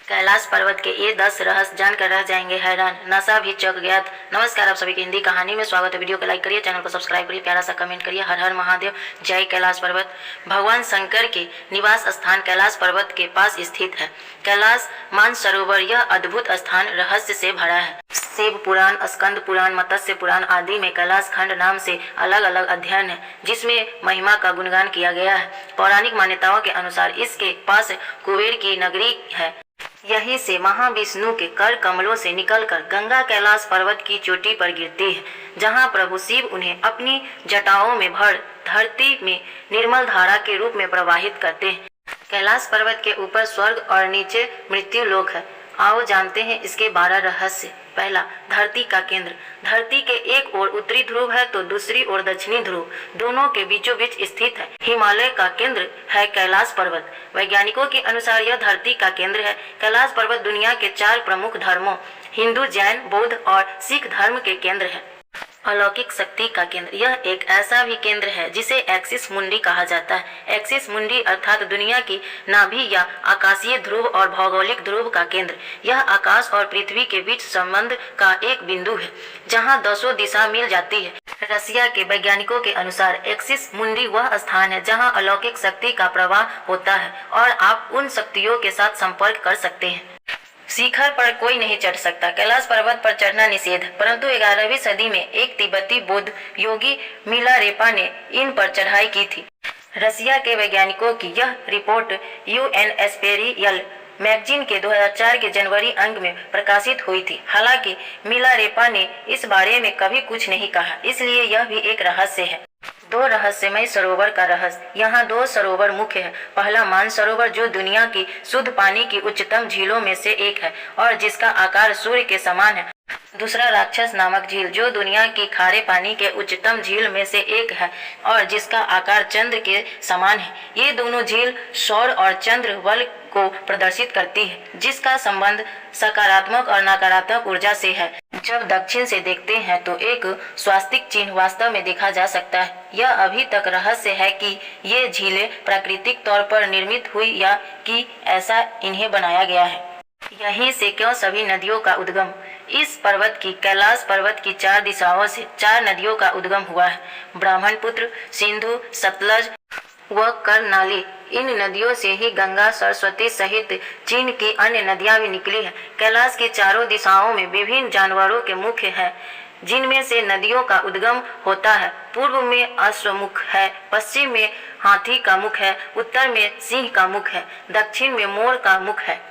कैलाश पर्वत के ये 10 रहस्य जानकर रह जाएंगे हैरान, नशा भी चौंक गया। नमस्कार, आप सभी की हिंदी कहानी में स्वागत है। वीडियो को लाइक करिए, चैनल को सब्सक्राइब करिए, प्यारा सा कमेंट करिए। हर हर महादेव, जय कैलाश पर्वत। भगवान शंकर के निवास स्थान कैलाश पर्वत के पास स्थित है। कैलाश मानसरोवर यह अद्भुत स्थान रहस्य से भरा है। शिव पुराण, स्कंद पुराण, मत्स्य पुराण आदि में कैलाश खंड नाम से अलग अलग अध्ययन है, जिसमें महिमा का गुणगान किया गया है। पौराणिक मान्यताओं के अनुसार इसके पास कुबेर की नगरी है। यहीं से महाविष्णु के कर कमलों से निकलकर गंगा कैलाश पर्वत की चोटी पर गिरती है, जहां प्रभु शिव उन्हें अपनी जटाओं में भर धरती में निर्मल धारा के रूप में प्रवाहित करते हैं। कैलाश पर्वत के ऊपर स्वर्ग और नीचे मृत्यु लोक है। आओ जानते हैं इसके 12 रहस्य। पहला, धरती का केंद्र। धरती के एक ओर उत्तरी ध्रुव है तो दूसरी ओर दक्षिणी ध्रुव, दोनों के बीचों बीच स्थित है। हिमालय का केंद्र है कैलाश पर्वत। वैज्ञानिकों के अनुसार यह धरती का केंद्र है। कैलाश पर्वत दुनिया के 4 प्रमुख धर्मों हिंदू, जैन, बौद्ध और सिख धर्म के केंद्र है। अलौकिक शक्ति का केंद्र। यह एक ऐसा भी केंद्र है जिसे एक्सिस मुंडी कहा जाता है। एक्सिस मुंडी अर्थात दुनिया की नाभि या आकाशीय ध्रुव और भौगोलिक ध्रुव का केंद्र। यह आकाश और पृथ्वी के बीच संबंध का एक बिंदु है, जहां 10 दिशा मिल जाती है। रसिया के वैज्ञानिकों के अनुसार एक्सिस मुंडी वह स्थान है जहां अलौकिक शक्ति का प्रवाह होता है और आप उन शक्तियों के साथ संपर्क कर सकते हैं। शिखर पर कोई नहीं चढ़ सकता। कैलाश पर्वत पर चढ़ना निषेध है, परंतु 11वीं सदी में एक तिब्बती बौद्ध योगी मिलारेपा ने इन पर चढ़ाई की थी। रसिया के वैज्ञानिकों की यह रिपोर्ट यूएन एस्पेरियल मैगजीन के 2004 के जनवरी अंक में प्रकाशित हुई थी। हालांकि मिलारेपा ने इस बारे में कभी कुछ नहीं कहा, इसलिए यह भी एक रहस्य है। 2 रहस्यमय सरोवर का रहस्य। यहाँ 2 सरोवर मुख्य है। पहला, मानसरोवर जो दुनिया की शुद्ध पानी की उच्चतम झीलों में से एक है और जिसका आकार सूर्य के समान है। दूसरा, राक्षस नामक झील जो दुनिया की खारे पानी के उच्चतम झील में से एक है और जिसका आकार चंद्र के समान है। ये दोनों झील सौर और चंद्र बल को प्रदर्शित करती है, जिसका संबंध सकारात्मक और नकारात्मक ऊर्जा से है। जब दक्षिण से देखते हैं तो एक स्वास्तिक चिन्ह वास्तव में देखा जा सकता है। यह अभी तक रहस्य है कि ये झीलें प्राकृतिक तौर पर निर्मित हुई या कि ऐसा इन्हें बनाया गया है। यहीं से क्यों सभी नदियों का उद्गम। इस पर्वत की कैलाश पर्वत की 4 दिशाओं से 4 नदियों का उद्गम हुआ है। ब्रह्मपुत्र, सिंधु, सतलज व कर्नाली। इन नदियों से ही गंगा, सरस्वती सहित चीन की अन्य नदियां भी निकली है। कैलाश की चारों दिशाओं में विभिन्न जानवरों के मुख हैं, जिनमें से नदियों का उद्गम होता है। पूर्व में अश्वमुख है, पश्चिम में हाथी का मुख है, उत्तर में सिंह का मुख है, दक्षिण में मोर का मुख है।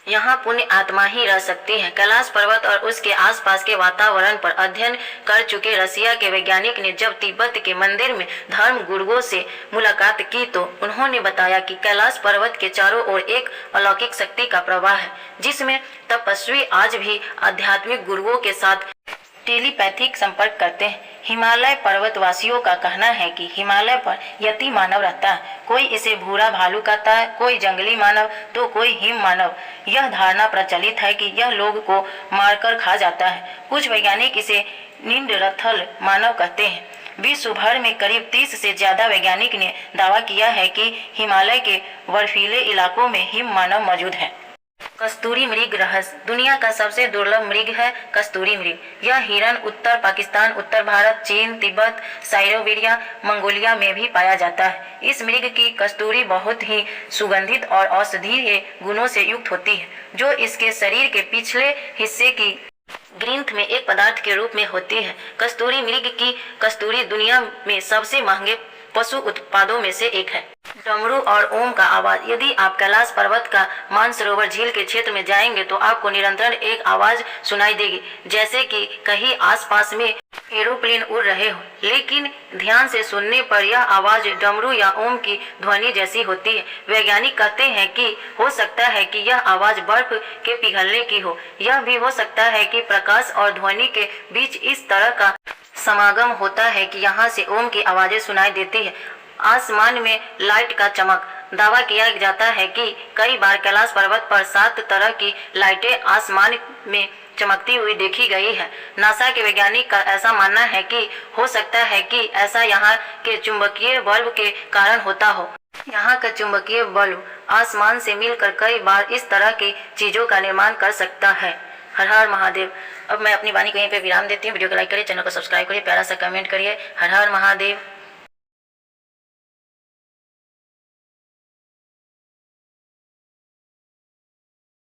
यहाँ पुण्य आत्मा ही रह सकती है। कैलाश पर्वत और उसके आसपास के वातावरण पर अध्ययन कर चुके रसिया के वैज्ञानिक ने जब तिब्बत के मंदिर में धर्म गुरुओं से मुलाकात की तो उन्होंने बताया कि कैलाश पर्वत के चारों ओर एक अलौकिक शक्ति का प्रवाह है, जिसमें तपस्वी आज भी आध्यात्मिक गुरुओं के साथ टेलीपैथिक संपर्क करते हैं। हिमालय पर्वतवासियों का कहना है कि हिमालय पर यति मानव रहता है। कोई इसे भूरा भालू कहता है, कोई जंगली मानव तो कोई हिम मानव। यह धारणा प्रचलित है कि यह लोग को मारकर खा जाता है। कुछ वैज्ञानिक इसे नींडरथल मानव कहते हैं। विश्व भर में करीब 30 से ज्यादा वैज्ञानिक ने दावा किया है कि हिमालय के बर्फीले इलाकों में हिम मानव मौजूद है। कस्तूरी मृग रहस्य। दुनिया का सबसे दुर्लभ मृग है कस्तूरी मृग। यह हिरण उत्तर पाकिस्तान, उत्तर भारत, चीन, तिब्बत, साइबेरिया, मंगोलिया में भी पाया जाता है। इस मृग की कस्तूरी बहुत ही सुगंधित और औषधीय गुणों से युक्त होती है, जो इसके शरीर के पिछले हिस्से की ग्रंथ में एक पदार्थ के रूप में होती है। कस्तूरी मृग की कस्तूरी दुनिया में सबसे महंगे पशु उत्पादों में से एक है। डमरू और ओम का आवाज। यदि आप कैलाश पर्वत का मानसरोवर झील के क्षेत्र में जाएंगे तो आपको निरंतर एक आवाज सुनाई देगी, जैसे कि कहीं आसपास में एरोप्लेन उड़ रहे हो। लेकिन ध्यान से सुनने पर यह आवाज डमरू या ओम की ध्वनि जैसी होती है। वैज्ञानिक कहते हैं कि हो सकता है कि यह आवाज बर्फ के पिघलने की हो। यह भी हो सकता है कि प्रकाश और ध्वनि के बीच इस तरह का समागम होता है कि यहाँ से ओम की आवाजें सुनाई देती है। आसमान में लाइट का चमक। दावा किया जाता है कि कई बार कैलाश पर्वत पर 7 तरह की लाइटें आसमान में चमकती हुई देखी गई है। नासा के वैज्ञानिक का ऐसा मानना है कि हो सकता है कि ऐसा यहाँ के चुंबकीय बल्ब के कारण होता हो। यहाँ का चुंबकीय बल आसमान से मिलकर कई बार इस तरह की चीजों का निर्माण कर सकता है। हर हर महादेव। अब मैं अपनी वाणी को यहीं पे विराम देती हूँ। वीडियो को लाइक करिए, चैनल को सब्सक्राइब करिए, प्यारा सा कमेंट करिए। हर हर महादेव।